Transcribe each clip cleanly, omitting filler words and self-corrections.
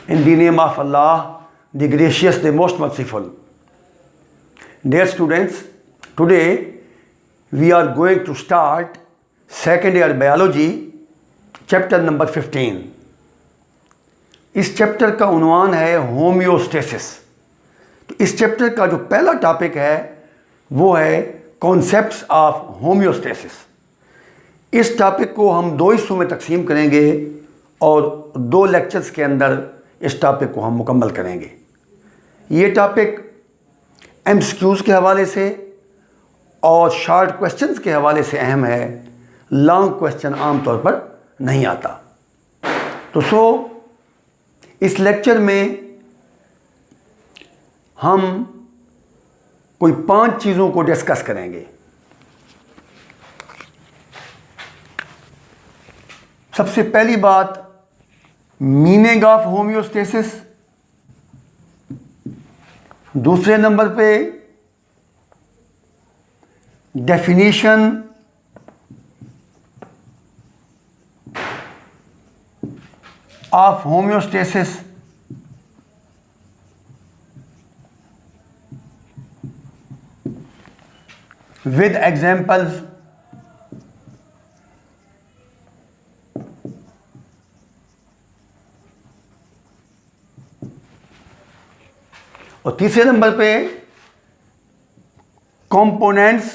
In the name of Allah, the gracious, the most merciful. Dear students, today we are going to start second year biology, chapter number 15. इस chapter का उन्वान है homeostasis. तो इस chapter का जो पहला topic है वो है कॉन्सेप्ट्स ऑफ होम्योस्टेसिस। इस टॉपिक को हम दो हिस्सों में तकसीम करेंगे और दो लेक्चर्स के अंदर इस टॉपिक को हम मुकम्मल करेंगे। ये टॉपिक एमसीक्यूज़ के हवाले से और शॉर्ट क्वेश्चंस के हवाले से अहम है। लॉन्ग क्वेश्चन आमतौर पर नहीं आता। तो इस लेक्चर में हम कोई 5 चीज़ों को डिस्कस करेंगे। सबसे पहली बात, मीनिंग ऑफ होम्योस्टेसिस। दूसरे नंबर पे definition of homeostasis. With examples. और तीसरे नंबर पे components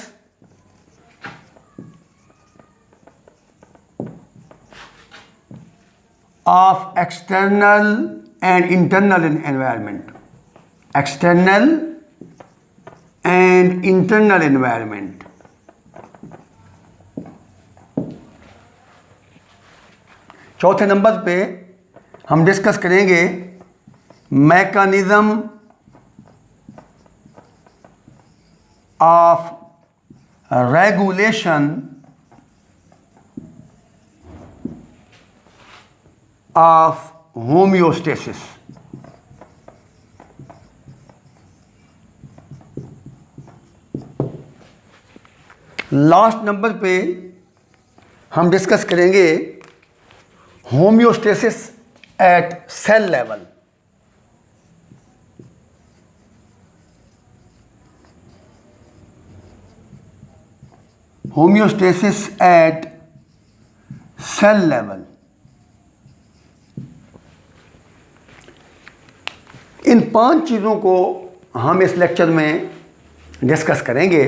of external and internal environment. External and internal environment. चौथे नंबर पे हम डिस्कस करेंगे mechanism of regulation of homeostasis। Last number पे हम डिस्कस करेंगे homeostasis at cell level. Homeostasis at cell level. इन 5 चीज़ों को हम इस लेक्चर में डिस्कस करेंगे।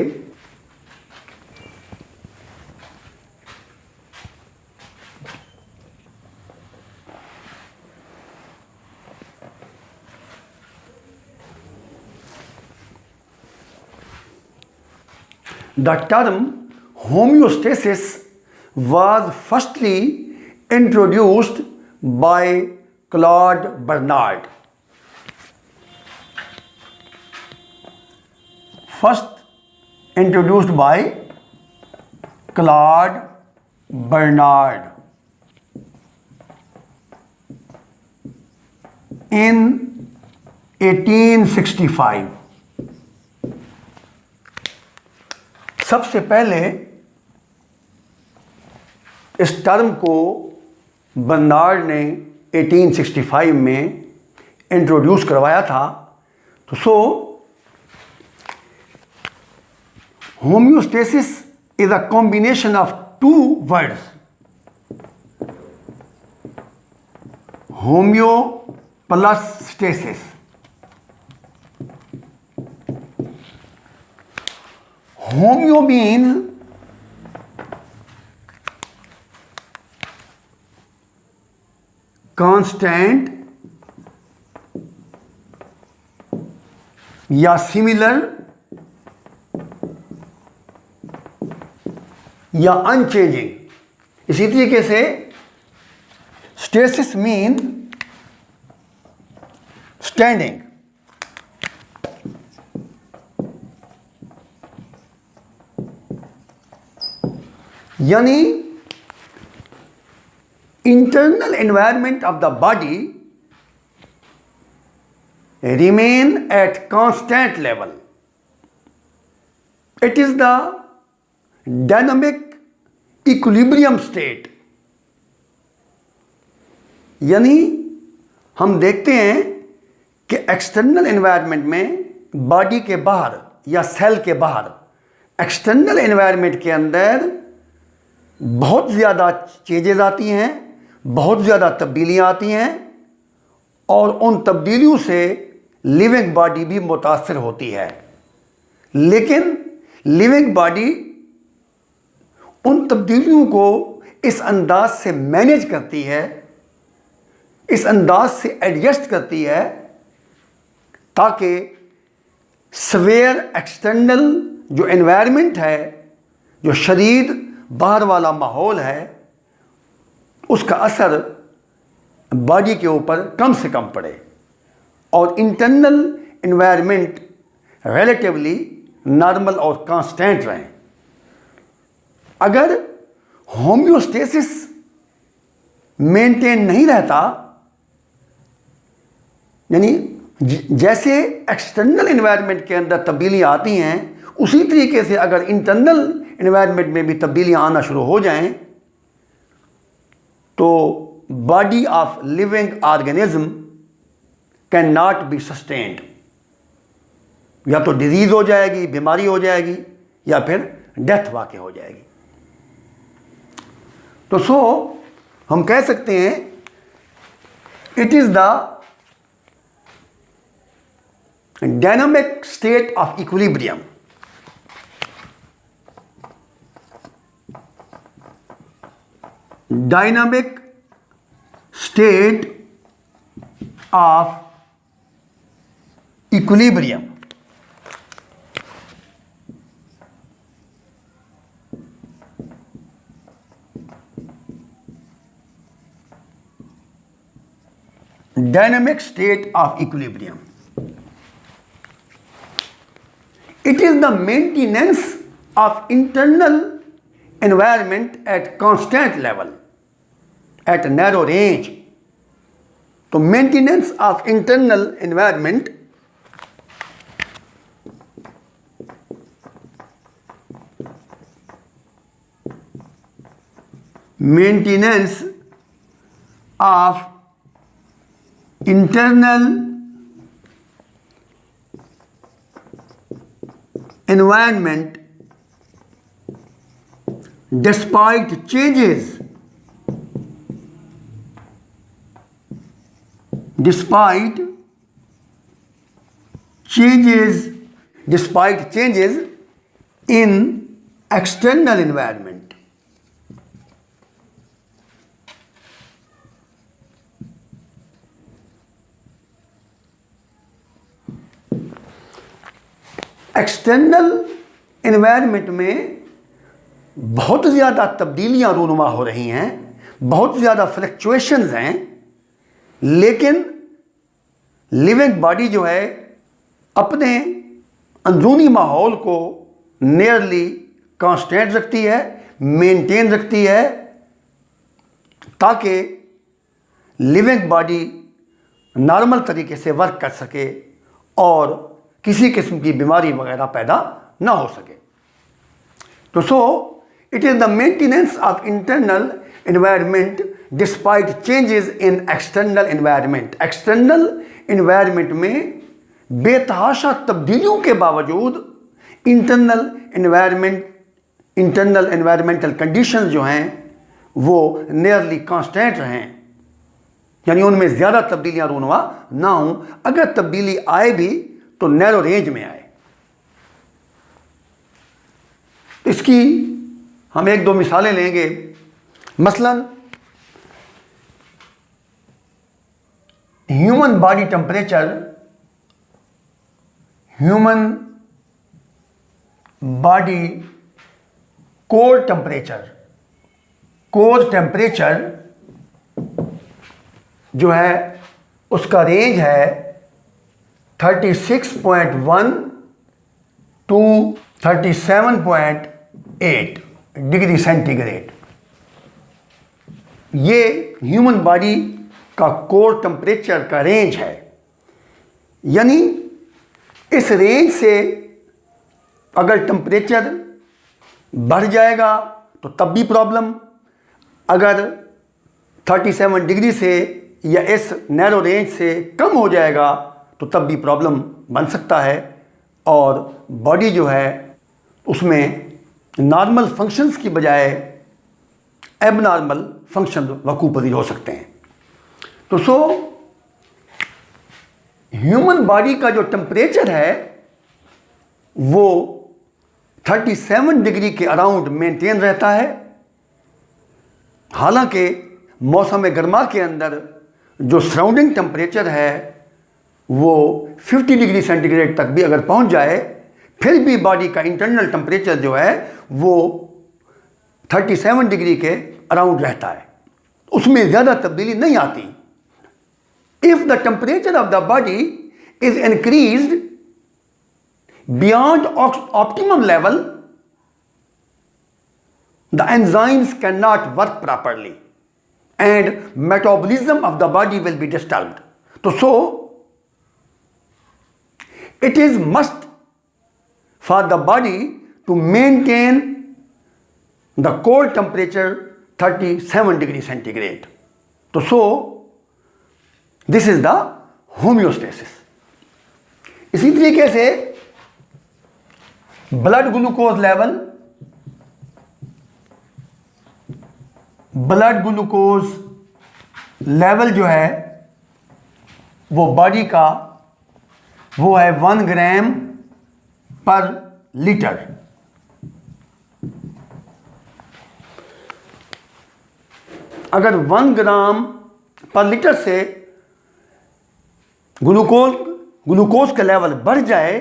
The term homeostasis was firstly introduced by Claude Bernard. First introduced by Claude Bernard in 1865। सबसे पहले इस टर्म को बर्नार्ड ने 1865 में इंट्रोड्यूस करवाया था। तो homeostasis is a combination of 2 words, homeo plus stasis. Homeo means constant या सिमिलर या अनचेंजिंग। इसी तरीके से स्टेसिस मीन स्टैंडिंग। यानी internal environment of the body remain at constant level. It is the dynamic equilibrium state। यानी हम देखते हैं कि एक्सटर्नल एनवायरनमेंट में बॉडी के बाहर या सेल के बाहर एक्सटर्नल एनवायरनमेंट के अंदर बहुत ज़्यादा चेंजेस आती हैं, बहुत ज़्यादा तब्दीलियाँ आती हैं और उन तब्दीलियों से लिविंग बॉडी भी मुतासर होती है। लेकिन लिविंग बॉडी उन तब्दीलियों को इस अंदाज से मैनेज करती है, इस अंदाज से एडजस्ट करती है ताकि सवेयर एक्सटर्नल जो एनवायरनमेंट है, जो शरीर बाहर वाला माहौल है, उसका असर बॉडी के ऊपर कम से कम पड़े और इंटरनल एनवायरनमेंट रिलेटिवली नॉर्मल और कांस्टेंट रहें। अगर होम्योस्टेसिस मेंटेन नहीं रहता, यानी जैसे एक्सटर्नल एनवायरनमेंट के अंदर तब्दीलियाँ आती हैं, उसी तरीके से अगर इंटरनल एनवायरनमेंट में भी तब्दीलियाँ आना शुरू हो जाएं, तो body of living organism can not be sustained. या तो डिजीज़ हो जाएगी, बीमारी हो जाएगी, या फिर डेथ वाक़ई हो जाएगी। तो हम कह सकते हैं it is the dynamic state of equilibrium. Dynamic state of equilibrium. Dynamic state of equilibrium. It is the maintenance of internal environment at constant level, at narrow range. So maintenance of internal environment of internal environment despite changes in external environment. External environment में बहुत ज़्यादा तब्दीलियाँ रूनुमा हो रही हैं, बहुत ज़्यादा fluctuations हैं, लेकिन लिविंग बॉडी जो है अपने अंदरूनी माहौल को नियरली कांस्टेंट रखती है, मेंटेन रखती है, ताकि लिविंग बॉडी नॉर्मल तरीके से वर्क कर सके और किसी किस्म की बीमारी वगैरह पैदा ना हो सके। तो it is the maintenance of internal environment despite changes in external environment. External environment में बेतहाशा तब्दीलियों के बावजूद इंटरनल एनवायरमेंटल कंडीशंस जो हैं वो नियरली कांस्टेंट रहें, यानी उनमें ज़्यादा तब्दीलियाँ रूनुमा ना हों। अगर तब्दीली आए भी तो नैरो रेंज में आए। इसकी हम एक दो मिसालें लेंगे। मसलन human body temperature, human body core temperature जो है उसका रेंज है 36.1 to 37.8 डिग्री सेंटीग्रेड। ये ह्यूमन बॉडी का कोर टेम्परेचर का रेंज है। यानी इस रेंज से अगर टेम्परेचर बढ़ जाएगा तो तब भी प्रॉब्लम, अगर 37 डिग्री से या इस नैरो रेंज से कम हो जाएगा तो तब भी प्रॉब्लम बन सकता है और बॉडी जो है उसमें नॉर्मल फंक्शंस की बजाय एबनॉर्मल फंक्शन वकू पजीर हो सकते हैं। तो ह्यूमन बॉडी का जो टेम्परेचर है वो 37 डिग्री के अराउंड मेंटेन रहता है। हालांकि मौसम गर्मा के अंदर जो सराउंडिंग टेम्परेचर है वो 50 डिग्री सेंटीग्रेड तक भी अगर पहुंच जाए फिर भी बॉडी का इंटरनल टेम्परेचर जो है वो 37 डिग्री के अराउंड रहता है, उसमें ज़्यादा तब्दीली नहीं आती। If the temperature of the body is increased beyond optimum level, the enzymes can not work properly and metabolism of the body will be disturbed. So it is must for the body to maintain the core temperature 37 degrees centigrade. So this is the homeostasis. इसी तरीके से blood glucose level जो है वो body का वो है 1 ग्राम पर लीटर। अगर 1 ग्राम पर लीटर से ग्लूकोज का लेवल बढ़ जाए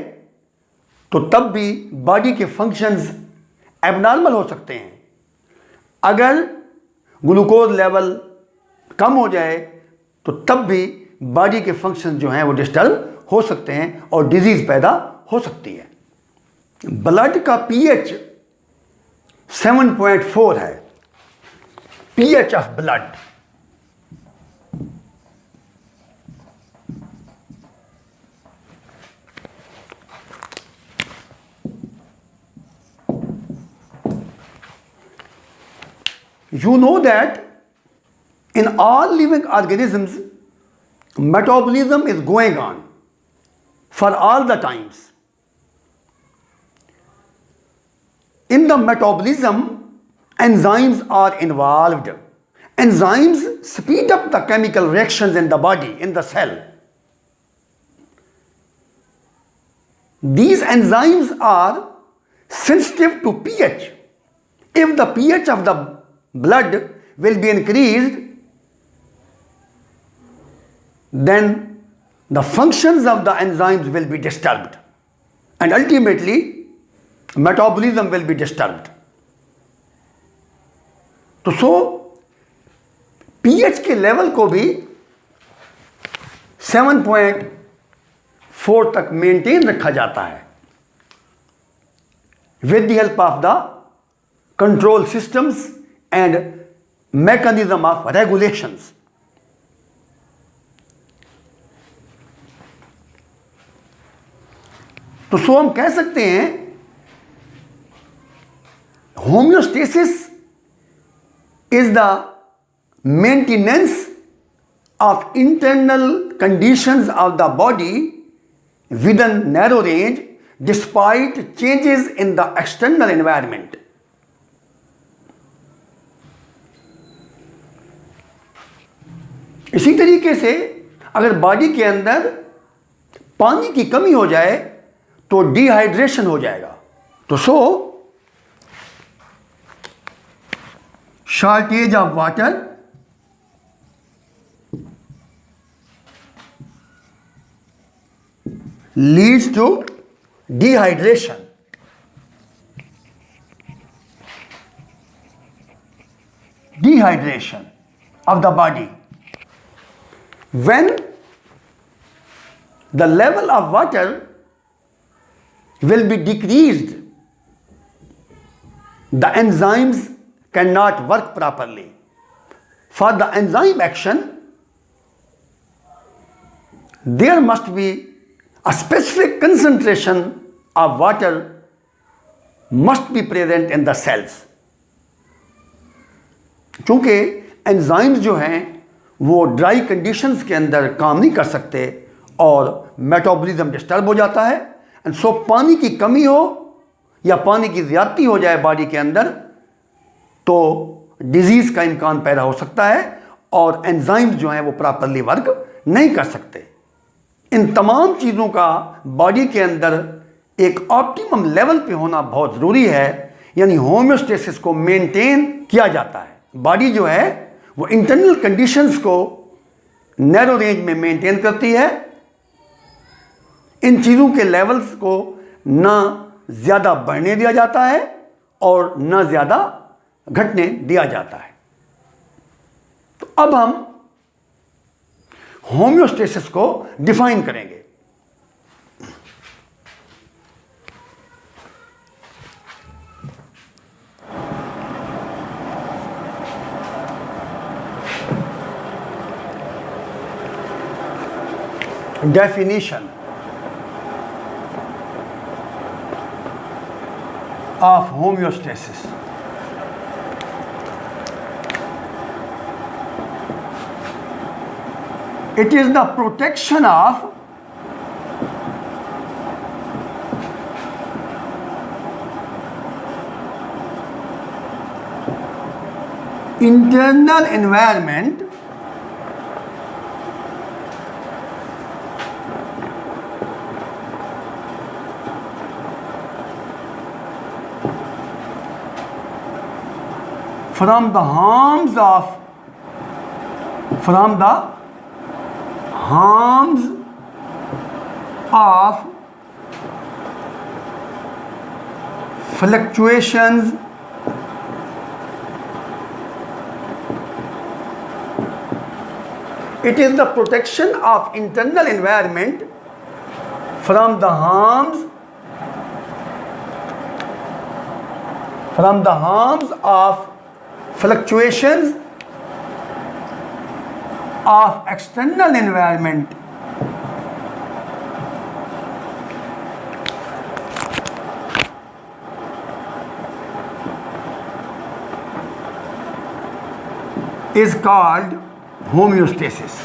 तो तब भी बॉडी के फंक्शंस एबनॉर्मल हो सकते हैं। अगर ग्लूकोज लेवल कम हो जाए तो तब भी बॉडी के फंक्शन जो हैं वो डिस्टर्ब हो सकते हैं और डिजीज पैदा हो सकती है। ब्लड का पीएच 7.4 है, pH of blood. You know that in all living organisms, metabolism is going on for all the times. In the metabolism, enzymes are involved. Enzymes speed up the chemical reactions in the body, in the cell. These enzymes are sensitive to pH. If the pH of the blood will be increased, then the functions of the enzymes will be disturbed and ultimately metabolism will be disturbed. तो pH के level को भी 7.4 तक maintain रखा जाता है with the help of the control systems and mechanism of regulations. तो हम कह सकते हैं homeostasis is the maintenance of internal conditions of the body within narrow range despite changes in the external environment. इसी तरीके से अगर बॉडी के अंदर पानी की कमी हो जाए तो डिहाइड्रेशन हो जाएगा। तो shortage of water leads to dehydration. Dehydration of the body. When the level of water will be decreased, the enzymes cannot work properly. For the enzyme action, there must be a specific concentration of water must be present in the cells. चूंकि enzymes जो हैं वो dry conditions के अंदर काम नहीं कर सकते और मेटाबॉलिज्म डिस्टर्ब हो जाता है। एंड सो पानी की कमी हो या पानी की ज़्यादती हो जाए बॉडी के अंदर तो डिजीज़ का इम्कान पैदा हो सकता है और एंजाइम्स जो हैं वो प्रॉपरली वर्क नहीं कर सकते। इन तमाम चीज़ों का बॉडी के अंदर एक ऑप्टिमम लेवल पे होना बहुत ज़रूरी है, यानी होम्योस्टेसिस को मेंटेन किया जाता है। बॉडी जो है वो इंटरनल कंडीशंस को नैरो रेंज में मेंटेन करती है। इन चीज़ों के लेवल्स को ना ज़्यादा बढ़ने दिया जाता है और ना ज़्यादा घटने दिया जाता है। तो अब हम होम्योस्टेसिस को डिफाइन करेंगे। Definition of homeostasis. It is the protection of internal environment from the harms of fluctuations it is the protection of internal environment from the harms of fluctuations of external environment is called homeostasis.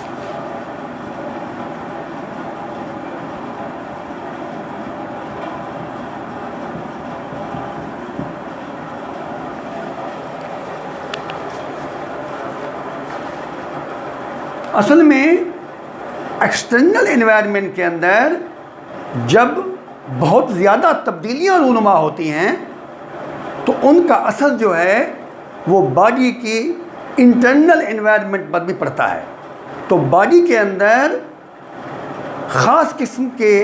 असल में external environment के अंदर जब बहुत ज़्यादा तब्दीलियाँ रूनुमा होती हैं तो उनका असर जो है वो बॉडी की इंटरनल एनवायरनमेंट पर भी पड़ता है। तो बॉडी के अंदर ख़ास किस्म के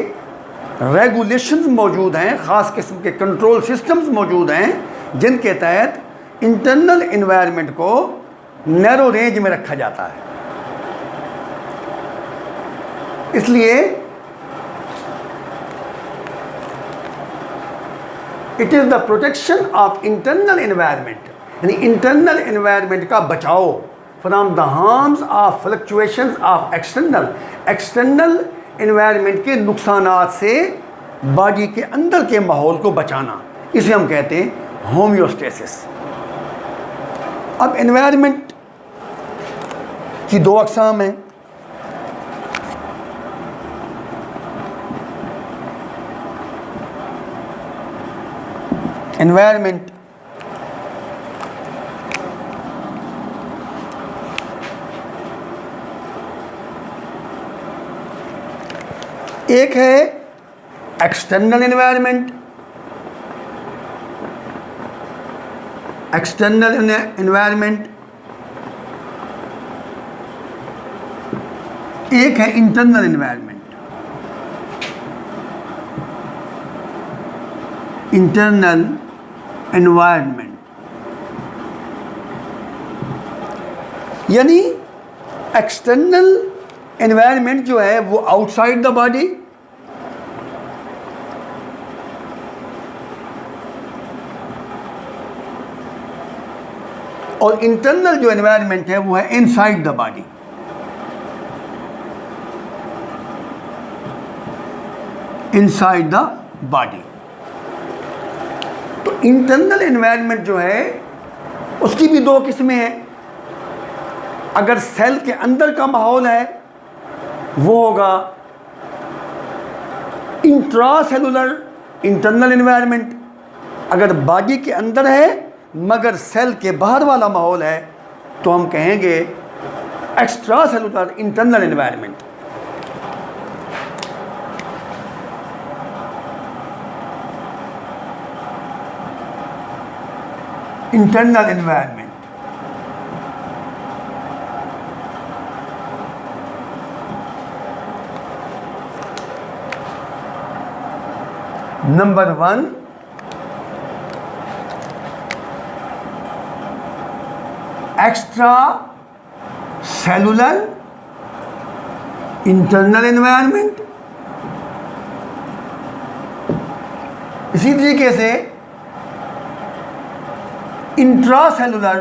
रेगुलेशंस मौजूद हैं, ख़ास किस्म के कंट्रोल सिस्टम्स मौजूद हैं जिनके तहत इंटरनल एनवायरनमेंट को नैरो रेंज में रखा जाता है। इसलिए it is the protection of internal environment, यानी इंटरनल एनवायरनमेंट का बचाव from the harms of fluctuations of external environment के नुकसानात से बॉडी के अंदर के माहौल को बचाना, इसे हम कहते हैं होम्योस्टेसिस। अब एनवायरनमेंट की दो अक़साम हैं। एनवायरनमेंट एक है एक्सटर्नल एनवायरनमेंट, एक है इंटरनल एनवायरनमेंट। यानी एक्सटर्नल एनवायरनमेंट जो है वो आउटसाइड द बॉडी, और इंटरनल जो एनवायरनमेंट है वो है inside the body. Inside the body. तो इंटरनल एनवायरनमेंट जो है उसकी भी दो किस्में हैं। अगर सेल के अंदर का माहौल है वो होगा इंट्रासेलुलर इंटरनल एनवायरनमेंट। अगर बॉडी के अंदर है मगर सेल के बाहर वाला माहौल है तो हम कहेंगे extra cellular internal environment. Internal environment. Number 1, extra cellular internal environment. इसी तरीके से intracellular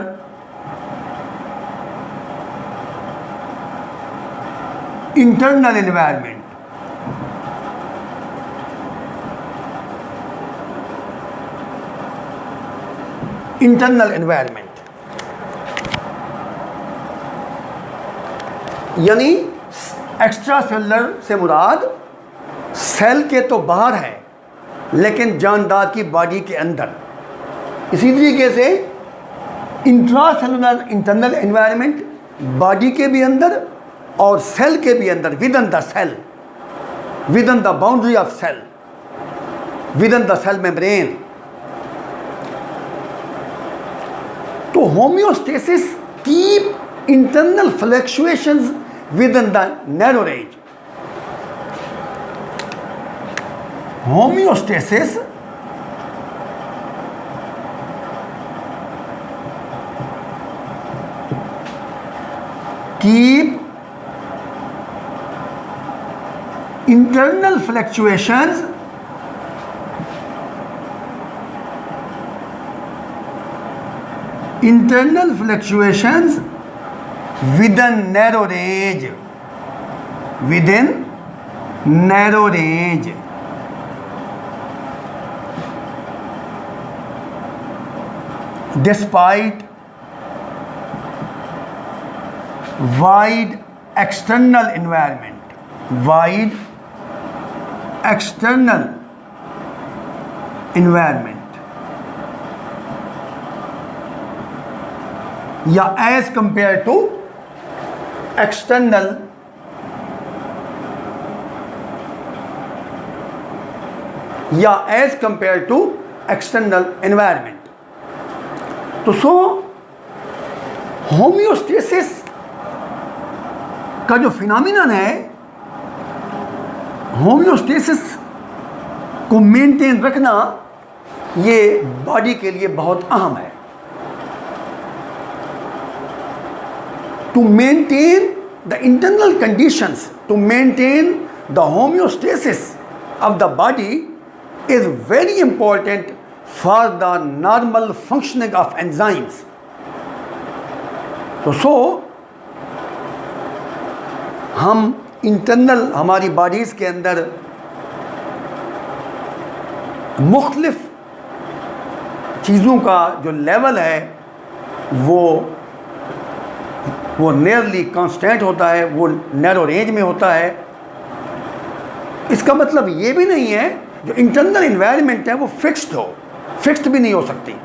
internal environment. Internal environment यानी एक्स्ट्रा सेलुलर से मुराद सेल के तो बाहर है लेकिन जानदार की बॉडी के अंदर। इसी तरीके से इंट्रासेलुलर इंटरनल एनवायरनमेंट बॉडी के भी अंदर और सेल के भी अंदर, within the cell, within the boundary of cell, within the cell membrane. तो homeostasis keep internal fluctuations within the narrow range. Homeostasis keep internal fluctuations within narrow range, within narrow range. Despite wide external environment, wide external environment, या as compared to external या as compared to external environment. तो सो homeostasis का जो phenomenon है, homeostasis को maintain रखना ये body के लिए बहुत अहम है। To maintain the internal conditions, to maintain the homeostasis of the body is very important for the normal functioning of enzymes. So हम इंटरनल हमारी बॉडीज़ के अंदर मुख्तलिफ चीज़ों का जो लेवल है वो नियरली कांस्टेंट होता है, वो नैरो रेंज में होता है। इसका मतलब ये भी नहीं है जो इंटरनल एनवायरनमेंट है वो फिक्स्ड भी नहीं हो सकती।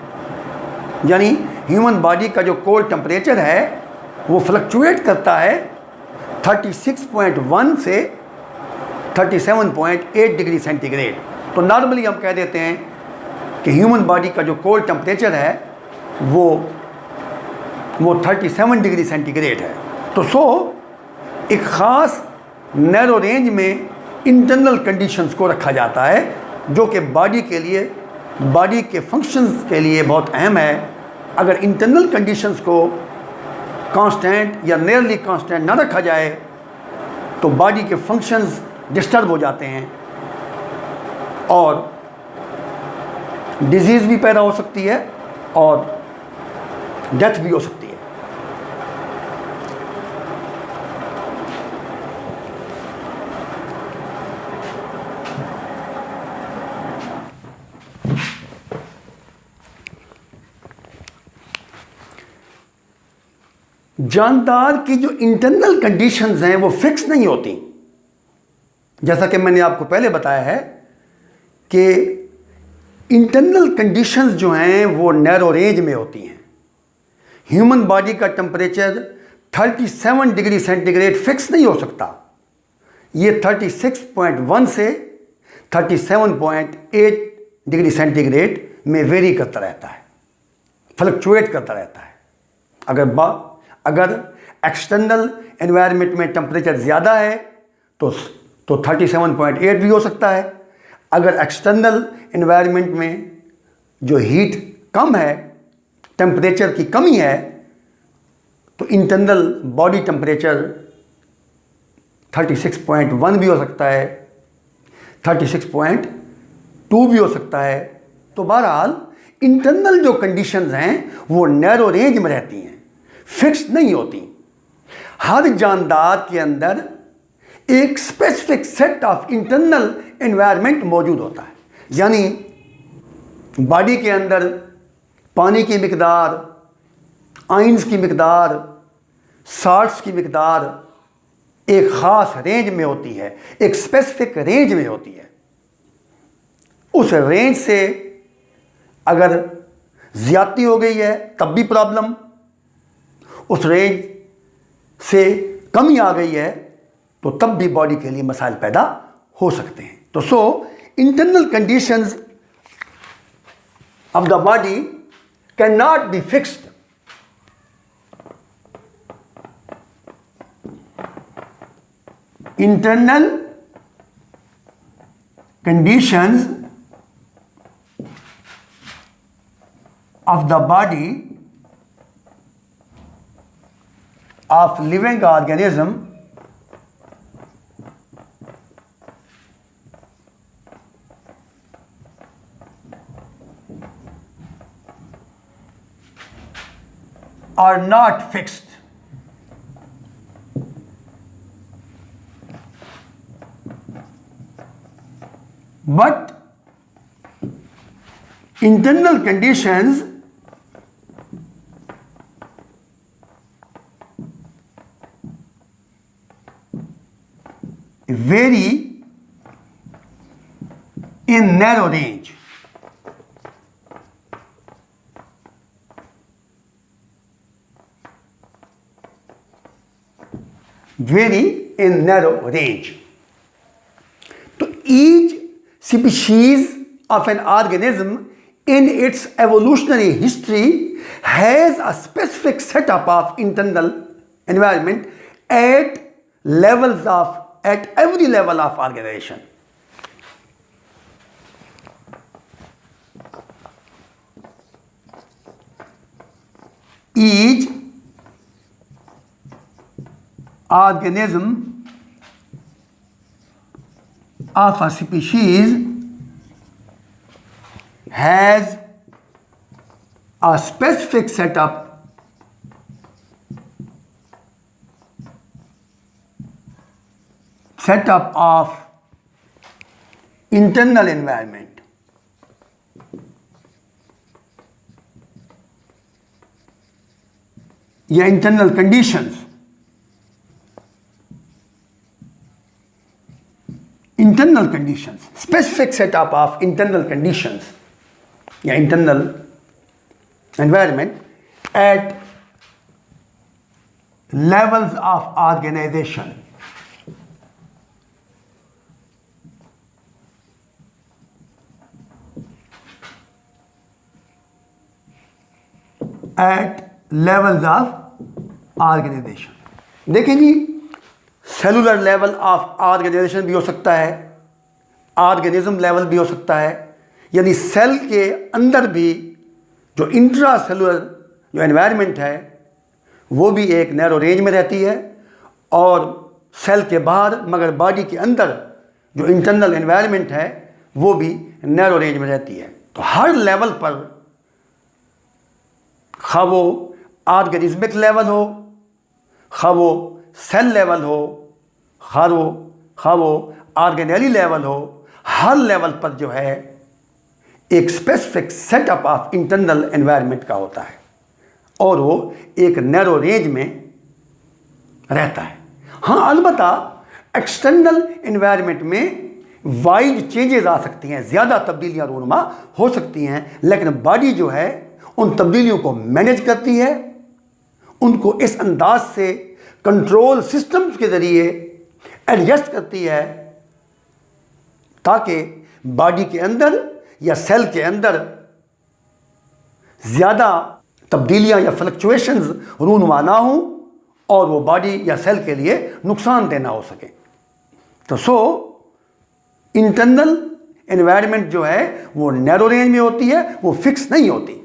यानी ह्यूमन बॉडी का जो कोर टेम्परेचर है वो फ्लक्चुएट करता है 36.1 से 37.8 डिग्री सेंटीग्रेड। तो नॉर्मली हम कह देते हैं कि ह्यूमन बॉडी का जो कोर टेम्परेचर है वो 37 डिग्री सेंटीग्रेड है। तो सो एक ख़ास नैरो रेंज में इंटरनल कंडीशंस को रखा जाता है जो कि बॉडी के लिए, बॉडी के फंक्शंस के लिए बहुत अहम है। अगर इंटरनल कंडीशंस को कांस्टेंट या नियरली कांस्टेंट ना रखा जाए तो बॉडी के फंक्शंस डिस्टर्ब हो जाते हैं और डिजीज़ भी पैदा हो सकती है और डेथ भी हो सकती है। जानदार की जो इंटरनल कंडीशंस हैं वो फिक्स नहीं होती। जैसा कि मैंने आपको पहले बताया है कि इंटरनल कंडीशंस जो हैं वो नैरो रेंज में होती हैं। ह्यूमन बॉडी का टेम्परेचर 37 डिग्री सेंटीग्रेड फिक्स नहीं हो सकता। ये 36.1 से 37.8 डिग्री सेंटीग्रेड में वेरी करता रहता है, फ्लक्चुएट करता रहता है। अगर एक्सटर्नल एनवायरनमेंट में टेम्परेचर ज़्यादा है तो 37.8 भी हो सकता है। अगर एक्सटर्नल एनवायरनमेंट में जो हीट कम है, टेम्परेचर की कमी है, तो इंटरनल बॉडी टेम्परेचर 36.1 भी हो सकता है, 36.2 भी हो सकता है। तो बहरहाल इंटरनल जो कंडीशंस हैं वो नैरो रेंज में रहती हैं, फिक्स नहीं होती। हर जानदार के अंदर एक specific set of internal environment मौजूद होता है। यानी बॉडी के अंदर पानी की मिकदार, आयंस की मिकदार, साल्ट्स की मिकदार एक ख़ास रेंज में होती है, एक स्पेसिफिक रेंज में होती है। उस रेंज से अगर ज़्यादती हो गई है तब भी प्रॉब्लम, उस रेंज से कमी आ गई है तो तब भी बॉडी के लिए मसाइल पैदा हो सकते हैं। तो so internal conditions of the body can not be fixed. Internal conditions of the body of living organism are not fixed. But internal conditions vary in narrow range. Vary in narrow range. So each species of an organism in its evolutionary history has a specific setup of internal environment at every level of organization. Each organism of a species has a specific setup of internal environment. या internal conditions. Internal conditions, specific setup of internal conditions या internal environment at levels of organization. At levels of organization. देखें जी, cellular level of organisation भी हो सकता है, organism level भी हो सकता है। यानी सेल के अंदर भी जो इंट्रा सेलुलर जो एनवायरनमेंट है वो भी एक नैरो रेंज में रहती है, और सेल के बाहर मगर बॉडी के अंदर जो इंटरनल एनवायरनमेंट है वो भी नैरो रेंज में रहती है। तो हर लेवल पर, खा वो ऑर्गेनिज्मिक लेवल हो, खा वो सेल लेवल हो, खा वो ऑर्गेनेली लेवल हो, हर लेवल पर जो है एक specific setup of internal environment का होता है, और वो एक नैरो रेंज में रहता है। हाँ, अलबत्ता एक्सटर्नल एनवायरनमेंट में वाइड चेंजेस आ सकती हैं, ज़्यादा तब्दीलियाँ रूनुमा हो सकती हैं, लेकिन बॉडी जो है उन तब्दीलियों को मैनेज करती है, उनको इस अंदाज से कंट्रोल सिस्टम्स के ज़रिए एडजस्ट करती है ताकि बॉडी के अंदर या सेल के अंदर ज़्यादा तब्दीलियाँ या फ्लक्चुएशंस रूनुमा ना हों और वो बॉडी या सेल के लिए नुकसानदेह ना हो सके। तो इंटरनल एनवायरनमेंट जो है वो नैरो रेंज में होती है, वो फिक्स नहीं होती।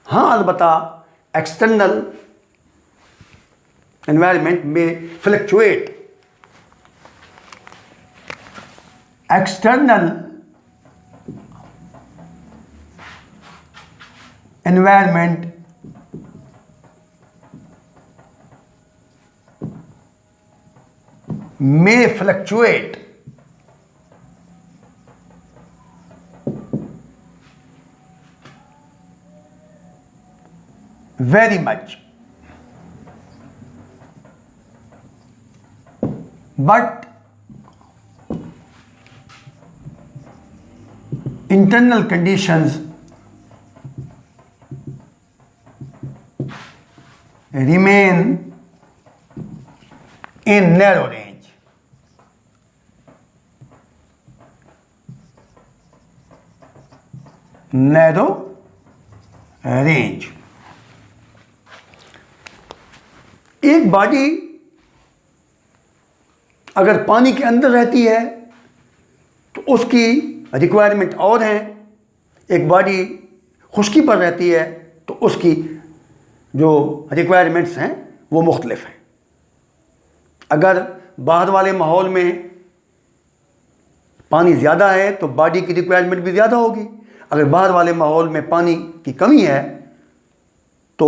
हाँ, अलबत्ता एक्सटर्नल एनवायरनमेंट में fluctuate. External environment may fluctuate very much, but internal conditions remain in narrow range. Narrow range. एक बॉडी अगर पानी के अंदर रहती है तो उसकी रिक्वायरमेंट और है, एक बॉडी खुश्की पर रहती है तो उसकी जो रिक्वायरमेंट्स हैं वो मुख्तलिफ हैं। अगर बाहर वाले माहौल में पानी ज़्यादा है तो बॉडी की रिक्वायरमेंट भी ज़्यादा होगी, अगर बाहर वाले माहौल में पानी की कमी है तो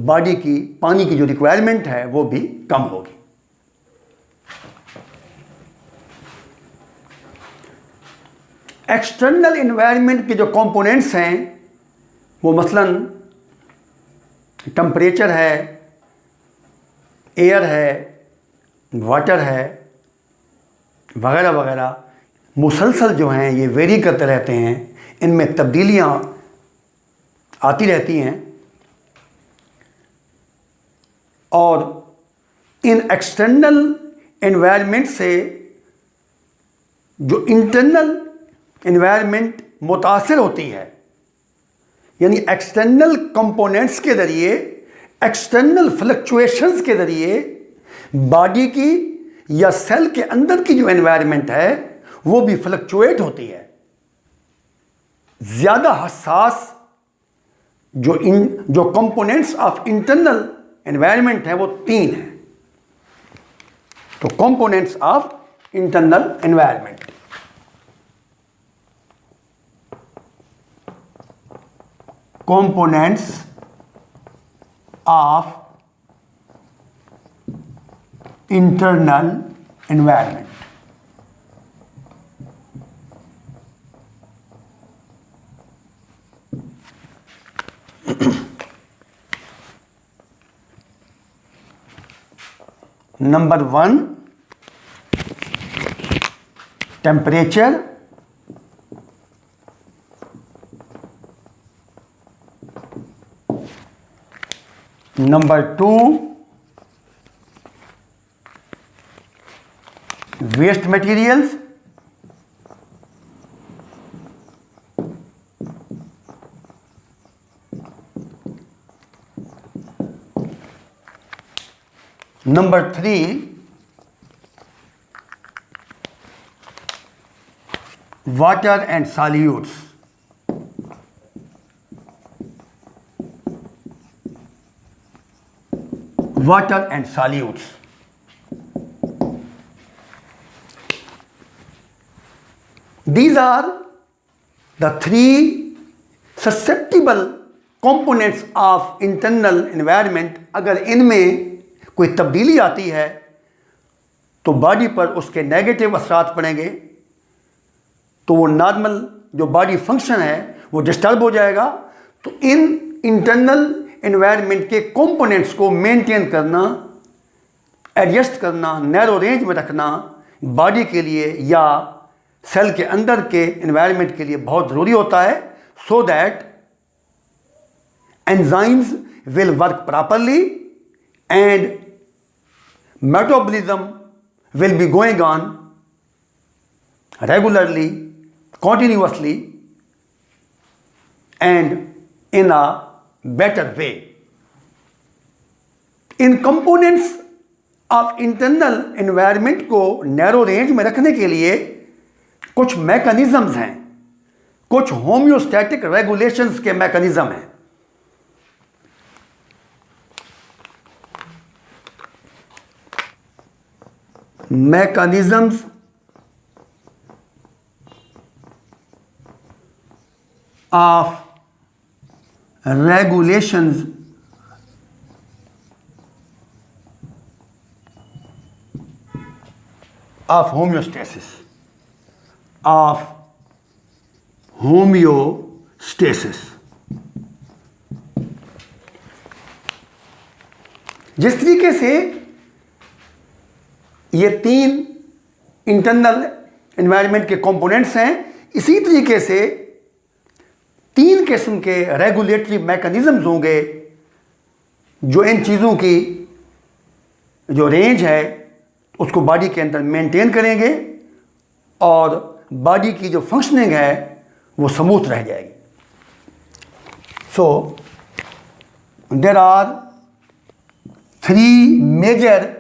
बॉडी की पानी की जो रिक्वायरमेंट है वो भी कम होगी। एक्सटर्नल एनवायरनमेंट के जो कंपोनेंट्स हैं वो मसलन टेम्परेचर है, एयर है, वाटर है, वगैरह वगैरह, मुसलसल जो हैं ये वेरी करते रहते हैं, इनमें तब्दीलियाँ आती रहती हैं और इन एक्सटर्नल एनवायरनमेंट से जो इंटरनल एनवायरनमेंट मुतासिर होती है, यानी एक्सटर्नल कंपोनेंट्स के ज़रिए, एक्सटर्नल फ्लक्चुएशंस के ज़रिए बॉडी की या सेल के अंदर की जो एनवायरनमेंट है वो भी फ्लक्चुएट होती है। ज़्यादा हसास जो कंपोनेंट्स ऑफ इंटरनल एनवायरनमेंट है वो 3 हैं। तो components of internal environment, components of internal environment. Number 1 temperature, number 2 waste materials, number 3 water and solutes. Water and solutes, these are the 3 susceptible components of internal environment। अगर इनमें कोई तब्दीली आती है तो बॉडी पर उसके नेगेटिव असरात पड़ेंगे, तो वो नॉर्मल जो बॉडी फंक्शन है वो डिस्टर्ब हो जाएगा। तो इन इंटरनल एनवायरनमेंट के कंपोनेंट्स को मेंटेन करना, एडजस्ट करना, नैरो रेंज में रखना बॉडी के लिए या सेल के अंदर के एनवायरनमेंट के लिए बहुत ज़रूरी होता है, so that enzymes will work properly and metabolism will be going on regularly, continuously and in a better way. In components of internal environment को नैरो रेंज में रखने के लिए कुछ मैकेनिज्म्स हैं, कुछ होम्योस्टैटिक रेगुलेशंस के मैकेनिज्म हैं। mechanisms of regulations of homeostasis, of homeostasis। जिस तरीके से ये तीन इंटरनल एनवायरनमेंट के कंपोनेंट्स हैं, इसी तरीके से तीन किस्म के रेगुलेटरी मैकेनिज्म्स होंगे जो इन चीज़ों की जो रेंज है उसको बॉडी के अंदर मेंटेन करेंगे और बॉडी की जो फंक्शनिंग है वो स्मूथ रह जाएगी। So there are 3 major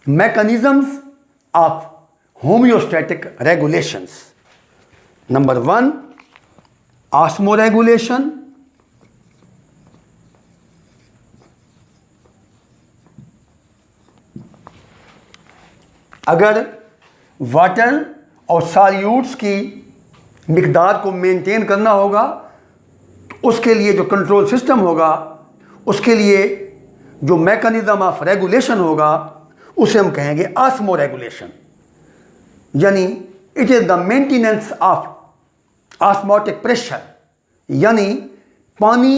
mechanisms of homeostatic regulations। Number 1, osmoregulation, अगर वाटर और सॉल्यूट्स की मिकदार को मेंटेन करना होगा तो उसके लिए जो कंट्रोल सिस्टम होगा, उसके लिए जो मैकेनिज्म ऑफ रेगुलेशन होगा उसे हम कहेंगे ऑस्मो रेगुलेशन, यानी it is the maintenance of osmotic pressure, यानी पानी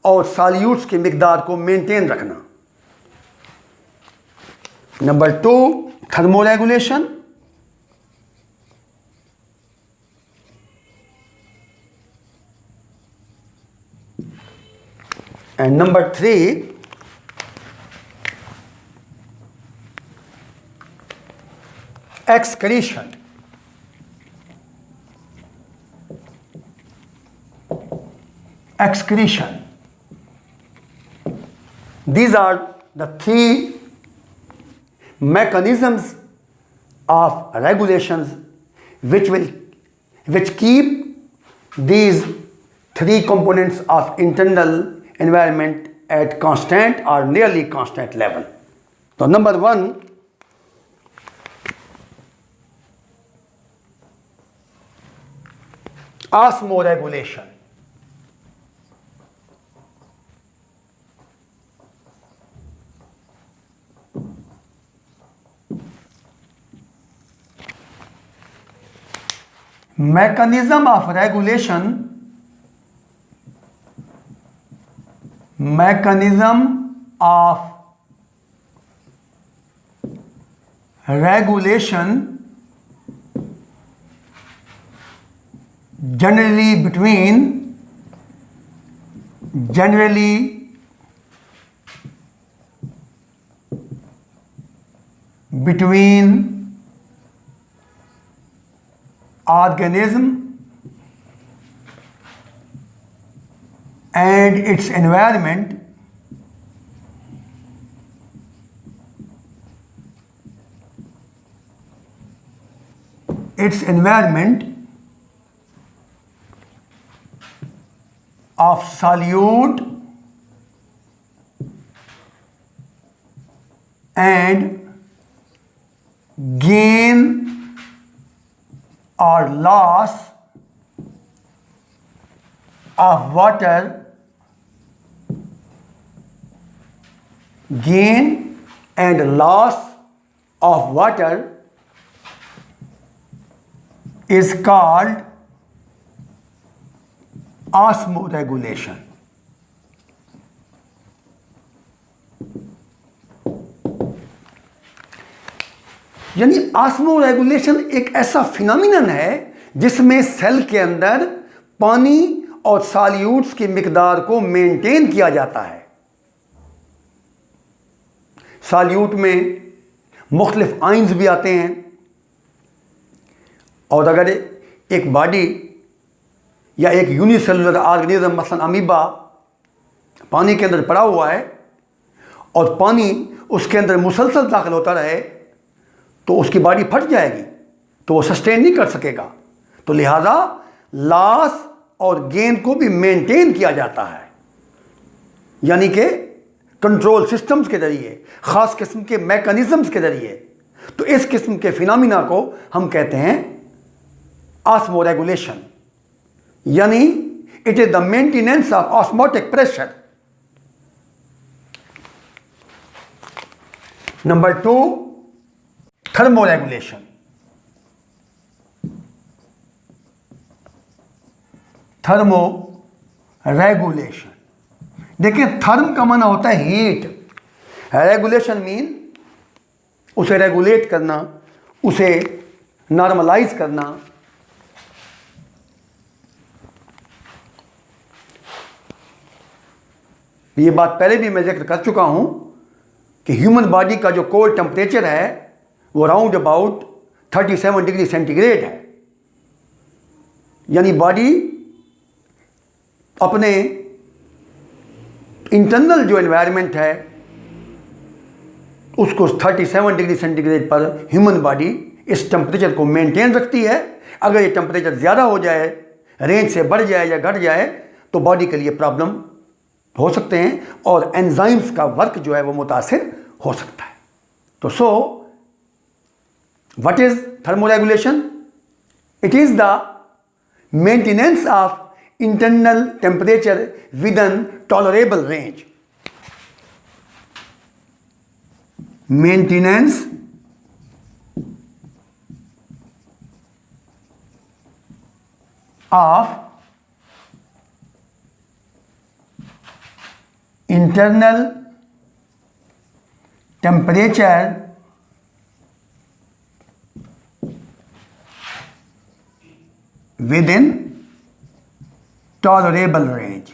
और सॉल्यूट्स की मिकदार को मेंटेन रखना। Number 2, thermoregulation, and number 3, excretion। Excretion, these are the 3 mechanisms of regulations which keep these 3 components of internal environment at constant or nearly constant level। So number 1, osmoregulation। Mechanism of regulation, mechanism of regulation generally between organism and its environment of solute and gain or loss of water, gain and loss of water is called osmoregulation. यानी osmoregulation एक ऐसा phenomenon है जिसमें cell के अंदर पानी और सॉल्यूट्स की मिकदार को मेंटेन किया जाता है। सॉल्यूट में मुख्तलिफ आयंस भी आते हैं, और अगर एक बॉडी या एक यूनिसेलुलर ऑर्गेनिज्म मसलन अमीबा पानी के अंदर पड़ा हुआ है और पानी उसके अंदर मुसलसल दाखिल होता रहे तो उसकी बॉडी फट जाएगी, तो वो सस्टेन नहीं कर सकेगा। तो लिहाजा लॉस और गेन को भी मेंटेन किया जाता है, यानी कि कंट्रोल सिस्टम्स के जरिए, ख़ास किस्म के मैकेनिज्म्स के जरिए। तो इस किस्म के फिनोमिना को हम कहते हैं ऑस्मोरेगुलेशन, यानी it is the maintenance of osmotic pressure. Number 2, thermoregulation. Thermoregulation, देखिए थर्म का माना होता है हीट, रेगुलेशन मीन उसे रेगुलेट करना, उसे नॉर्मलाइज करना। ये बात पहले भी मैं जिक्र कर चुका हूं कि ह्यूमन बॉडी का जो कोर टेम्परेचर है वो राउंड अबाउट 37 डिग्री सेंटीग्रेड है। यानी बॉडी अपने इंटरनल जो एनवायरनमेंट है उसको 37 डिग्री सेंटीग्रेड पर ह्यूमन बॉडी इस टेम्परेचर को मेंटेन रखती है। अगर ये टेम्परेचर ज़्यादा हो जाए, रेंज से बढ़ जाए या घट जाए, तो बॉडी के लिए प्रॉब्लम हो सकते हैं और एंजाइम्स का वर्क जो है वो मुतासिर हो सकता है। तो what is thermoregulation? It is the maintenance of internal temperature within tolerable range. Maintenance of internal temperature within tolerable range.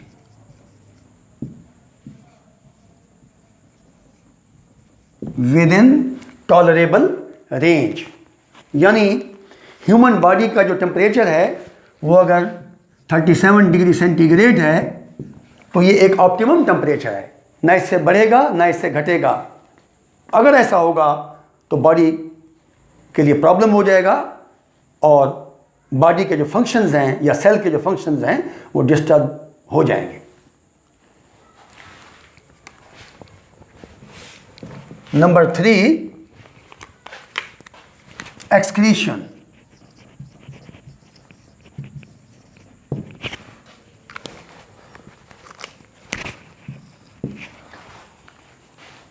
Within tolerable range, यानी ह्यूमन बॉडी का जो टेम्परेचर है वो अगर 37 डिग्री सेंटीग्रेड है तो ये एक ऑप्टिमम टेम्परेचर है, ना इससे बढ़ेगा ना इससे घटेगा। अगर ऐसा होगा तो बॉडी के लिए प्रॉब्लम हो जाएगा और बॉडी के जो फंक्शंस हैं या सेल के जो फंक्शंस हैं वो डिस्टर्ब हो जाएंगे। Number 3, excretion.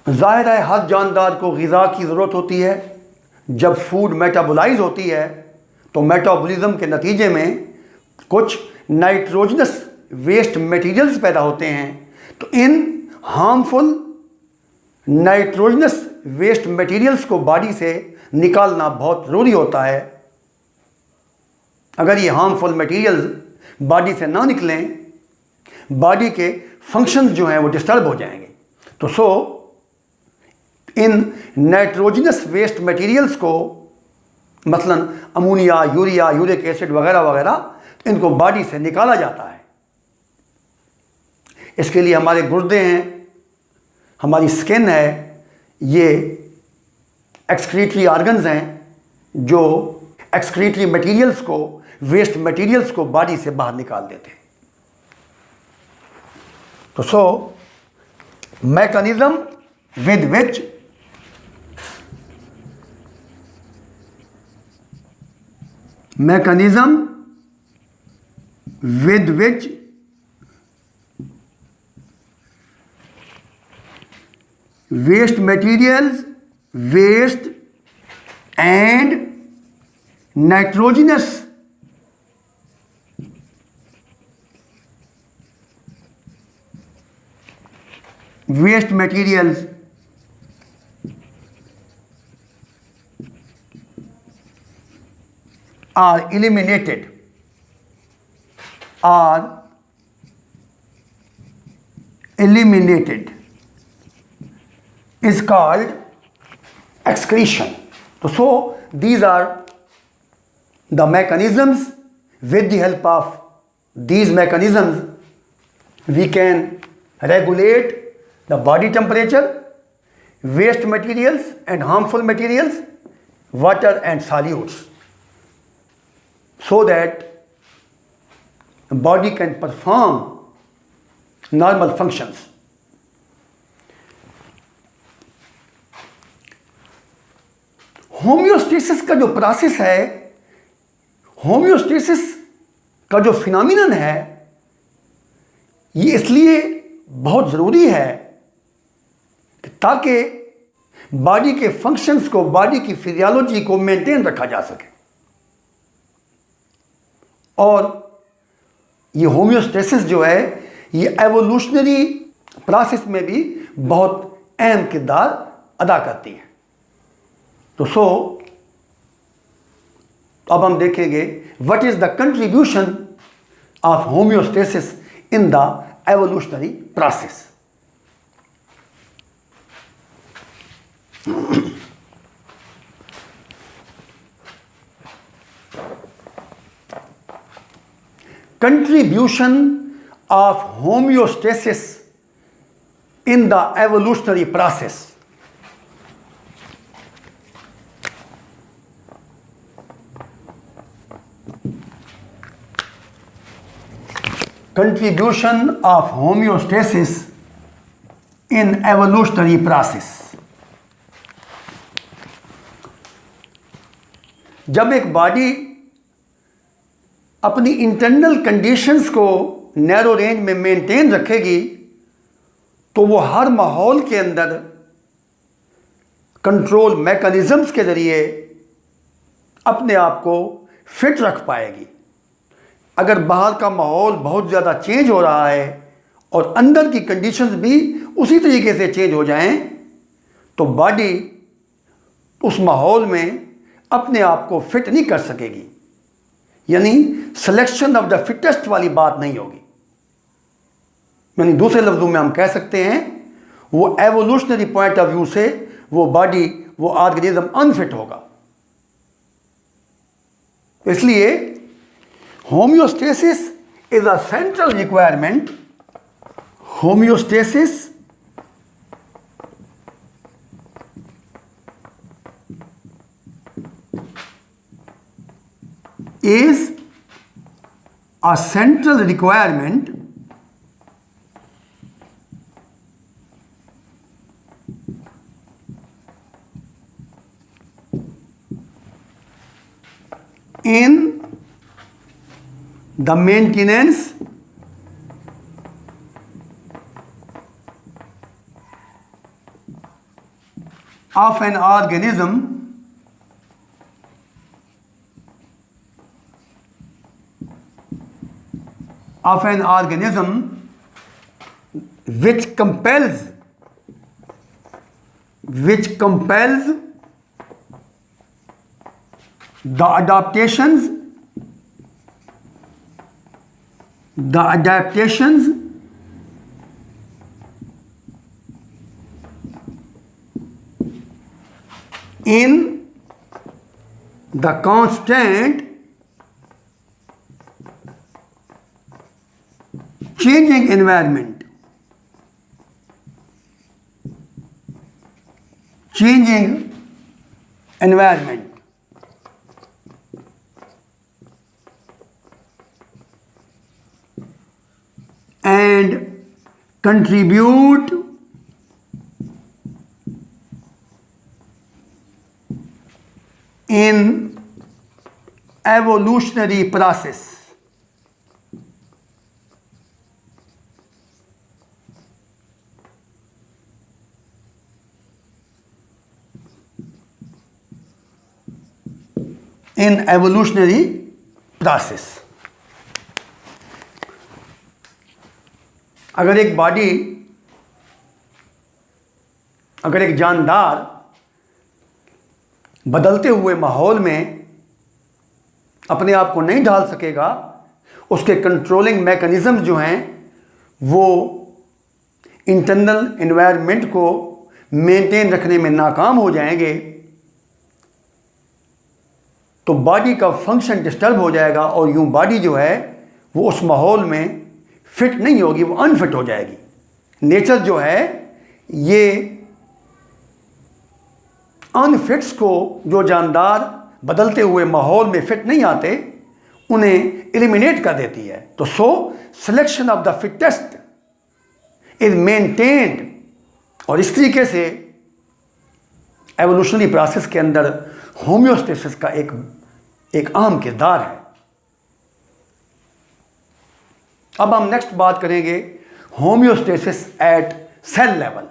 ज़ाहिर है हर जानदार को ग़िज़ा की ज़रूरत होती है। जब फूड मेटाबोलाइज होती है तो मेटाबॉलिज्म के नतीजे में कुछ नाइट्रोजनस वेस्ट मटेरियल्स पैदा होते हैं। तो इन हार्मफुल नाइट्रोजनस वेस्ट मटेरियल्स को बॉडी से निकालना बहुत ज़रूरी होता है। अगर ये हार्मफुल मटेरियल्स बॉडी से ना निकलें, बॉडी के फंक्शंस जो हैं वो डिस्टर्ब हो जाएंगे। तो इन नाइट्रोजनस वेस्ट मटेरियल्स को मसलन अमोनिया, यूरिया, यूरिक एसिड वगैरह वगैरह, इनको बॉडी से निकाला जाता है। इसके लिए हमारे गुर्दे हैं, हमारी स्किन है, ये एक्सक्रीटरी ऑर्गन्स हैं जो एक्सक्रीटरी मटेरियल्स को, वेस्ट मटेरियल्स को बॉडी से बाहर निकाल देते हैं। तो mechanism with which mechanism with which waste materials, waste and nitrogenous waste materials are eliminated is called excretion. So these are the mechanisms. With the help of these mechanisms we can regulate the body temperature, waste materials and harmful materials, water and solutes, so that the body can perform normal functions. Homeostasis का जो process है, homeostasis का जो phenomenon है, ये इसलिए बहुत ज़रूरी है कि ताकि बॉडी के फंक्शंस को, बॉडी की फिजियोलॉजी को मेंटेन रखा जा सके। और ये होम्योस्टेसिस जो है ये एवोल्यूशनरी प्रोसेस में भी बहुत अहम किरदार अदा करती है। तो अब हम देखेंगे what is the contribution of homeostasis in the evolutionary process. Contribution of homeostasis in the evolutionary process. Contribution of homeostasis in evolutionary process. जब एक बॉडी अपनी इंटरनल कंडीशंस को नैरो रेंज में मेंटेन रखेगी तो वो हर माहौल के अंदर कंट्रोल मैकेनिज्म्स के ज़रिए अपने आप को फिट रख पाएगी। अगर बाहर का माहौल बहुत ज़्यादा चेंज हो रहा है और अंदर की कंडीशंस भी उसी तरीके से चेंज हो जाएं तो बॉडी उस माहौल में अपने आप को फिट नहीं कर सकेगी, यानी सिलेक्शन ऑफ द फिटेस्ट वाली बात नहीं होगी। यानी दूसरे लफ्ज़ों में हम कह सकते हैं वो एवोल्यूशनरी पॉइंट ऑफ व्यू से वो बॉडी, वो ऑर्गेनिज्म अनफिट होगा। इसलिए homeostasis is a central requirement. Homeostasis is a central requirement in the maintenance of an organism which compels the adaptations in the constant changing environment, and contribute in evolutionary process. In evolutionary process, अगर एक body अगर एक जानदार बदलते हुए माहौल में अपने आप को नहीं ढाल सकेगा, उसके कंट्रोलिंग मैकेनिज़्म जो हैं वो इंटरनल एनवायरनमेंट को मेंटेन रखने में नाकाम हो जाएंगे, तो बॉडी का फंक्शन डिस्टर्ब हो जाएगा और यूं बॉडी जो है वो उस माहौल में फिट नहीं होगी, वो अनफिट हो जाएगी। नेचर जो है ये अनफिट्स को, जो जानदार बदलते हुए माहौल में फिट नहीं आते, उन्हें एलिमिनेट कर देती है। तो selection of the fittest is maintained, और इस तरीके से एवोल्यूशनरी प्रोसेस के अंदर होम्योस्टेसिस का एक अहम किरदार है। अब हम नेक्स्ट बात करेंगे homeostasis at cell level.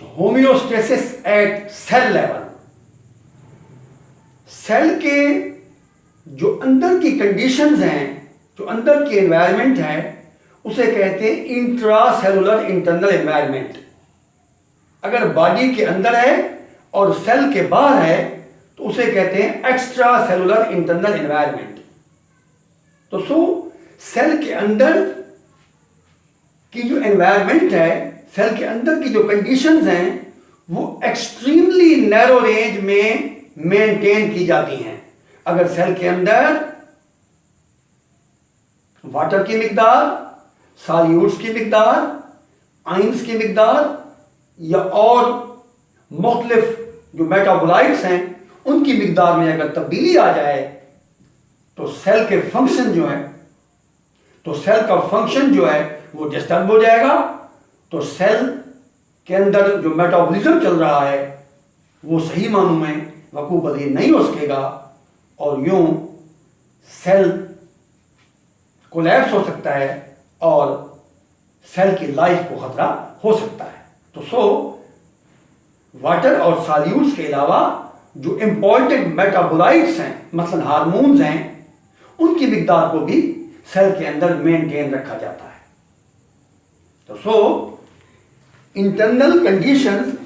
Homeostasis at cell level, cell के जो अंदर की कंडीशंस हैं, जो अंदर की एनवायरनमेंट है, उसे कहते हैं इंट्रा सेलुलर इंटरनल एनवायरनमेंट। अगर बॉडी के अंदर है और सेल के बाहर है तो उसे कहते हैं एक्स्ट्रा सेलुलर इंटरनल एनवायरनमेंट। तो सेल के अंदर की जो एनवायरनमेंट है, सेल के अंदर की जो कंडीशंस हैं, वो एक्सट्रीमली नैरो रेंज में मेंटेन की जाती हैं। अगर सेल के अंदर वाटर की मिकदार, सॉल्यूट्स की मिकदार, आयंस की मिकदार या और मुख्तलिफ जो मेटाबोलाइट्स हैं उनकी मिकदार में अगर तब्दीली आ जाए तो सेल के फंक्शन जो है, तो सेल का फंक्शन जो है वो डिस्टर्ब हो जाएगा। तो सेल के अंदर जो मेटाबॉलिज्म चल रहा है वो सही मानों में वकूअ पज़ीर नहीं हो सकेगा और यूं सेल कोलैप्स हो सकता है और सेल की लाइफ को खतरा हो सकता है। तो वाटर और सॉल्यूट्स के अलावा जो इम्पॉर्टेंट मेटाबोलाइट्स हैं, मसलन हार्मोन्स हैं, उनकी मिकदार को भी सेल के अंदर मेंटेन रखा जाता है। तो internal conditions,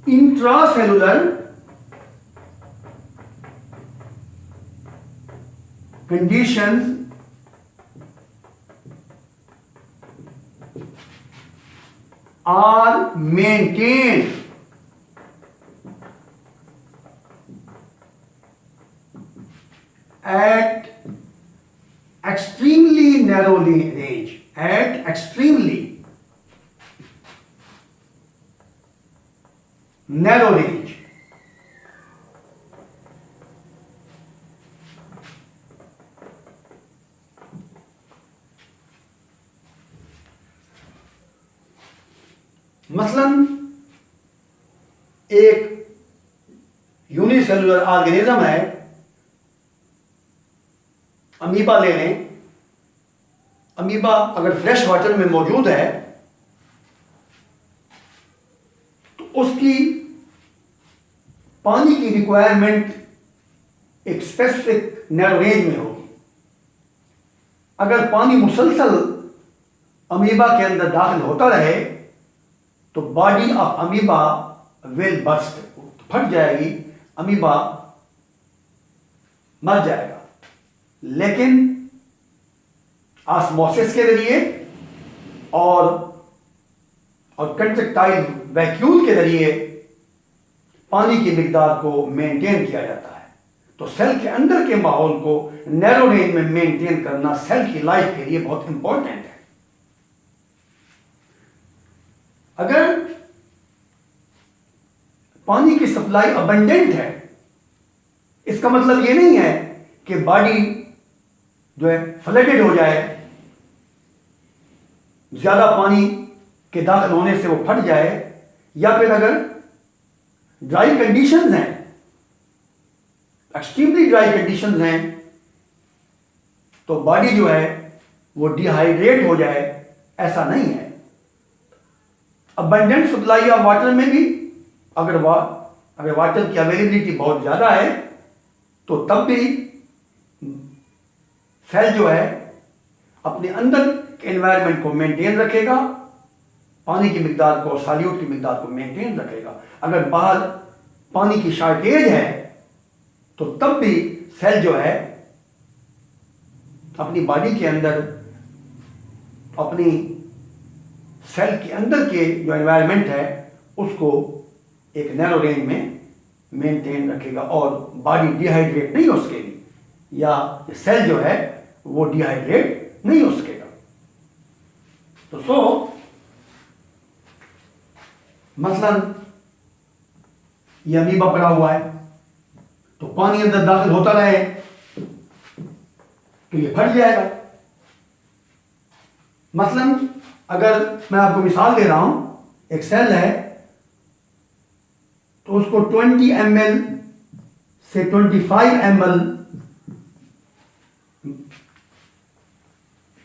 intracellular conditions are maintained at extremely narrow range, at extremely narrow range. मसलन एक यूनिसेलुलर ऑर्गेनिज्म है, अमीबा ले लें। अमीबा अगर फ्रेश वाटर में मौजूद है तो उसकी पानी की रिक्वायरमेंट एक स्पेसिफिक नैरो रेंज में होगी। अगर पानी मुसलसल अमीबा के अंदर दाखिल होता रहे तो body of amoeba will burst, फट जाएगी, अमीबा मर जाएगा। लेकिन ऑस्मोसिस के जरिए और कंट्रैक्टाइल वैक्यूल के जरिए पानी की मिकदार को मेंटेन किया जाता है। तो सेल के अंदर के माहौल को नैरो रेंज में मेंटेन करना सेल की लाइफ के लिए बहुत इंपॉर्टेंट है। अगर पानी की सप्लाई अबंडेंट है, इसका मतलब ये नहीं है कि बॉडी जो है फ्लडेड हो जाए, ज्यादा पानी के दाखिल होने से वो फट जाए, या फिर अगर ड्राई कंडीशंस हैं, एक्सट्रीमली ड्राई कंडीशंस हैं, तो बॉडी जो है वो डिहाइड्रेट हो जाए, ऐसा नहीं है। अबंडेंट सप्लाई ऑफ वाटर में भी अगर वाटर की अवेलेबिलिटी बहुत ज़्यादा है तो तब भी सेल जो है अपने अंदर के एनवायरनमेंट को मेंटेन रखेगा, पानी की मिकदार को, सॉल्यूट की मिकदार को मेंटेन रखेगा। अगर बाहर पानी की शॉर्टेज है तो तब भी सेल जो है अपनी बॉडी के अंदर, अपनी सेल के अंदर के जो एनवायरनमेंट है उसको एक नैरो रेंज में मेंटेन रखेगा और बॉडी डिहाइड्रेट नहीं हो सकेगी, या सेल जो है वो डिहाइड्रेट नहीं हो सकेगा। तो मसलन ये अमीबा पड़ा हुआ है, तो पानी अंदर दाखिल होता रहे तो ये फट जाएगा। मसलन अगर मैं आपको मिसाल दे रहा हूं, एक सेल है तो उसको 20 ml से 25 ml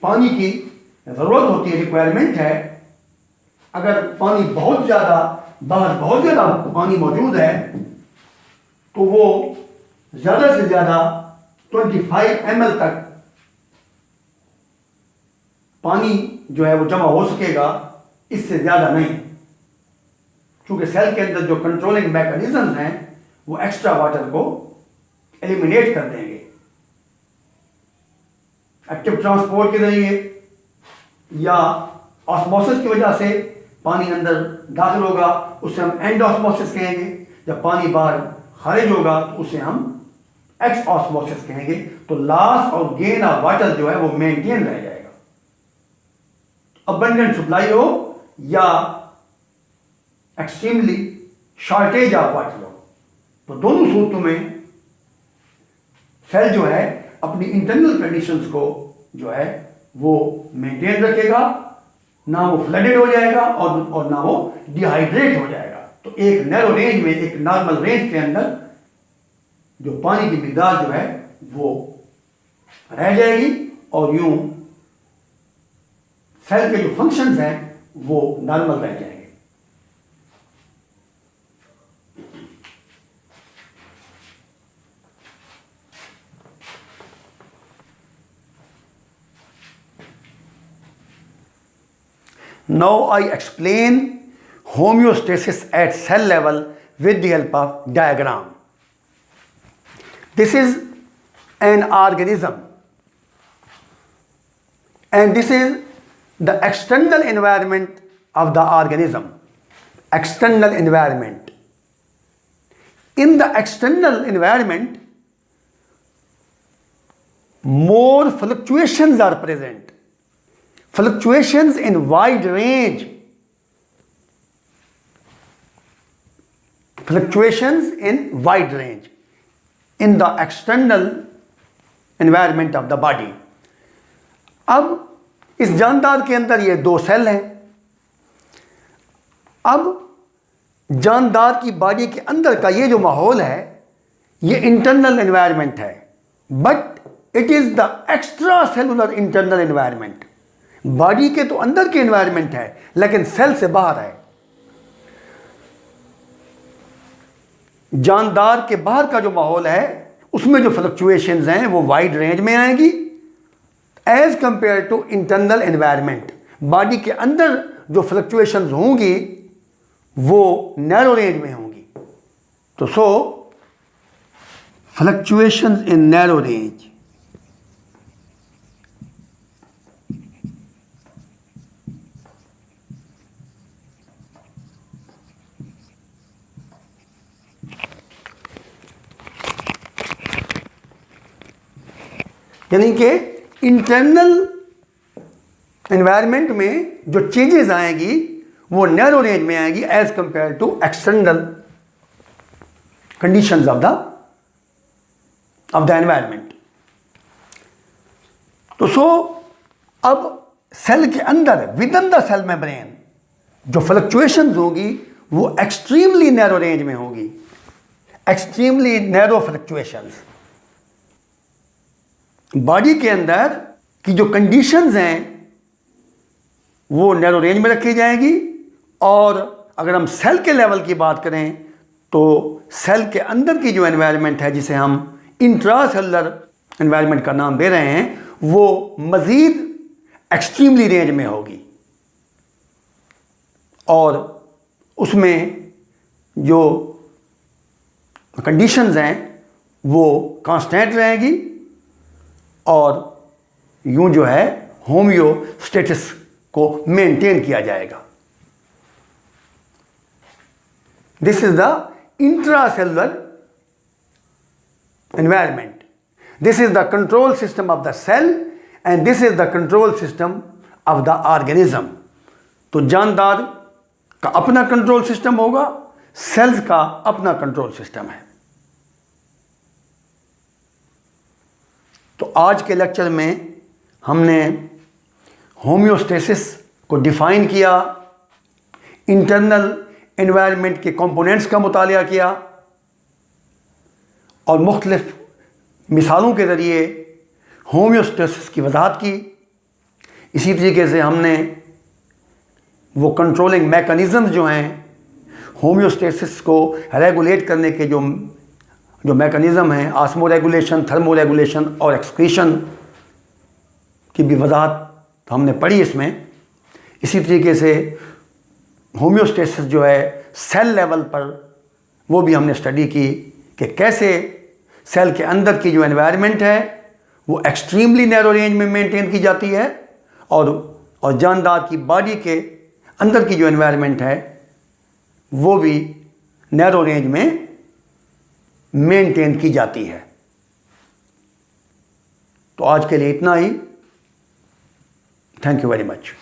पानी की जरूरत होती है, रिक्वायरमेंट है। अगर पानी बहुत ज्यादा, बाहर बहुत ज्यादा पानी मौजूद है तो वो ज्यादा से ज्यादा 25 ml तक पानी जो है वो जमा हो सकेगा, इससे ज्यादा नहीं, क्योंकि सेल के अंदर जो कंट्रोलिंग मैकेनिज्म हैं वो एक्स्ट्रा वाटर को एलिमिनेट कर देंगे। एक्टिव ट्रांसपोर्ट के जरिए या ऑस्मोसिस की वजह से पानी अंदर दाखिल होगा, उसे हम एंड ऑस्मोसिस कहेंगे। जब पानी बाहर खारिज होगा तो उसे हम एक्स ऑस्मोसिस कहेंगे। तो लॉस और गेन ऑफ वाटर जो है वो मेंटेन रह जाएगा। अबंडेंट सप्लाई हो या एक्सट्रीमली शॉर्टेज ऑफ वाटर हो, तो दोनों सूरतों में सेल जो है अपनी इंटरनल कंडीशंस को जो है वो मेंटेन रखेगा, ना वो फ्लडेड हो जाएगा और ना वो डिहाइड्रेट हो जाएगा। तो एक नैरो रेंज में, एक नॉर्मल रेंज के अंदर जो पानी की मिकदार जो है वो रह जाएगी और यूं सेल के जो फंक्शंस हैं वो नॉर्मल रह जाएंगे। Now I explain homeostasis at cell level with the help of diagram. This is an organism and this is the external environment of the organism. External environment. In the external environment, more fluctuations are present. Fluctuations in wide range. Fluctuations in wide range in the external environment of the body. अब इस जानदार के अंदर ये दो cell हैं। अब जानदार की बॉडी के अंदर का ये जो माहौल है ये इंटरनल एनवायरनमेंट है, but it is the extra cellular internal environment. Body के तो अंदर के एनवायरनमेंट है लेकिन सेल से बाहर है। जानदार के बाहर का जो माहौल है उसमें जो फ्लक्चुएशंस हैं वो वाइड रेंज में आएंगी as compare to internal environment. Body के अंदर जो फ्लक्चुएशंस होंगी वो नैरो रेंज में होंगी। तो फ्लक्चुएशंस इन नैरो रेंज, यानी कि इंटरनल एनवायरनमेंट में जो चेंजेस आएंगी वो नैरो रेंज में आएंगी as compare to external conditions of the environment. तो अब सेल के अंदर within the cell membrane जो फ्लक्चुएशंस होगी वो एक्सट्रीमली नैरो रेंज में होगी, एक्सट्रीमली नैरो फ्लक्चुएशंस। बॉडी के अंदर की जो कंडीशंस हैं वो नैरो रेंज में रखी जाएगी। और अगर हम सेल के लेवल की बात करें तो सेल के अंदर की जो एनवायरनमेंट है जिसे हम इंट्रासेलुलर एनवायरनमेंट का नाम दे रहे हैं, वो मज़ीद एक्सट्रीमली रेंज में होगी और उसमें जो कंडीशंस हैं वो कांस्टेंट रहेगी और यूं जो है होम्योस्टेसिस को मेंटेन किया जाएगा। This is the intracellular environment, this is the control system of the cell and this is the control system of the organism. तो जानदार का अपना कंट्रोल सिस्टम होगा, सेल्स का अपना कंट्रोल सिस्टम है। तो आज के लेक्चर में हमने होम्योस्टेसिस को डिफाइन किया, इंटरनल एनवायरनमेंट के कंपोनेंट्स का मुतालिया किया और मुख्तलिफ मिसालों के ज़रिए होम्योस्टेसिस की वजाहत की। इसी तरीके से हमने वो कंट्रोलिंग मैकेनिज़्म जो हैं होम्योस्टेसिस को रेगुलेट करने के जो मैकेनिज़्म हैं, ऑस्मो रेगुलेशन, थर्मो रेगुलेशन और एक्सक्रीशन की भी वजाहत हमने पढ़ी इसमें। इसी तरीके से होम्योस्टेसिस जो है सेल लेवल पर वो भी हमने स्टडी की कि कैसे सेल के अंदर की जो एनवायरनमेंट है वो एक्सट्रीमली नैरो रेंज में मेंटेन की जाती है और जानदार की बॉडी के अंदर की जो एनवायरनमेंट है वो भी नैरो रेंज में मेंटेन की जाती है। तो आज के लिए इतना ही। Thank you very much.